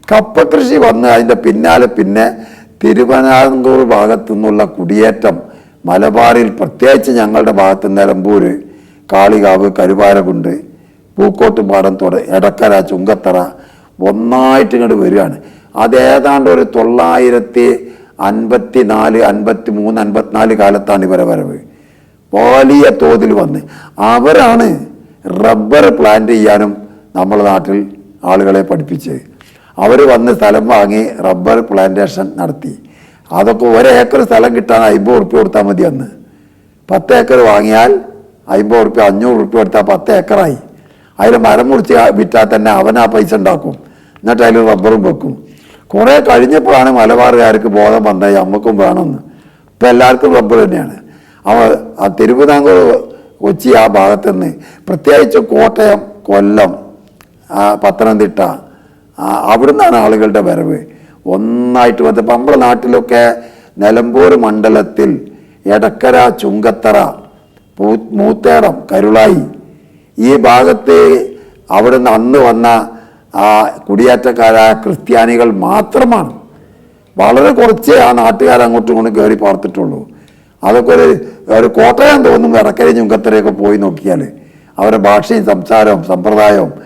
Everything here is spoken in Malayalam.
കപ്പ കൃഷി വന്ന് അതിൻ്റെ പിന്നാലെ പിന്നെ തിരുവനന്തപുരം ഭാഗത്തു നിന്നുള്ള കുടിയേറ്റം മലബാറിൽ, പ്രത്യേകിച്ച് ഞങ്ങളുടെ ഭാഗത്ത് നിലമ്പൂർ, കാളികാവ്, കരുവാരകുണ്ട്, പൂക്കോട്ടുപാടം, എടക്കര, ചുങ്കത്തറ ഒന്നായിട്ട് ഇങ്ങോട്ട് വരികയാണ്. അതേതാണ്ട് ഒരു 954, 53, 54 കാലത്താണ് ഇവരെ വരവ്. വലിയ തോതിൽ വന്ന് അവരാണ് റബ്ബർ പ്ലാന്റ് ചെയ്യാനും നമ്മുടെ നാട്ടിൽ ആളുകളെ പഠിപ്പിച്ചത്. അവർ വന്ന് സ്ഥലം വാങ്ങി റബ്ബർ പ്ലാന്റേഷൻ നടത്തി. അതൊക്കെ 1 ഏക്കർ സ്ഥലം കിട്ടാൻ 50 ഉറുപ്പ്യ കൊടുത്താൽ മതി. അന്ന് 10 ഏക്കർ വാങ്ങിയാൽ 50 ഉറുപ്പ്യ, 500 ഉറുപ്പ്യ കൊടുത്താൽ 10 ഏക്കറായി. അതിൽ മരം മുറിച്ച് വിറ്റാൽ തന്നെ അവനാ പൈസ ഉണ്ടാക്കും. എന്നിട്ട് അതിൽ റബ്ബറും വെക്കും. കുറേ കഴിഞ്ഞപ്പോഴാണ് മലബാറുകാർക്ക് ബോധം വന്നത് നമുക്കും വേണമെന്ന്. ഇപ്പം എല്ലാവർക്കും റബ്ബർ തന്നെയാണ്. ആ തിരുവിതാംകൂർ, കൊച്ചി ആ ഭാഗത്തുനിന്ന്, പ്രത്യേകിച്ച് കോട്ടയം, കൊല്ലം, പത്തനംതിട്ട, അവിടുന്നാണ് ആളുകളുടെ വരവ് ഒന്നായിട്ട് വന്നപ്പോൾ. നമ്മുടെ നാട്ടിലൊക്കെ നിലമ്പൂർ മണ്ഡലത്തിൽ എടക്കര, ചുങ്കത്തറ, മൂത്തേടം, കരുളായി ഈ ഭാഗത്ത് അവിടുന്ന് അന്ന് വന്ന കുടിയേറ്റക്കാരായ ക്രിസ്ത്യാനികൾ മാത്രമാണ്. വളരെ കുറച്ചേ ആ നാട്ടുകാർ അങ്ങോട്ടും ഇങ്ങോട്ടും കയറി പാർത്തിട്ടുള്ളൂ. അതൊക്കെ ഒരു കോട്ടയം തോന്നും. എടക്കരയും ചുങ്കത്തറയൊക്കെ പോയി നോക്കിയാൽ അവരുടെ ഭാഷയും സംസാരവും സമ്പ്രദായവും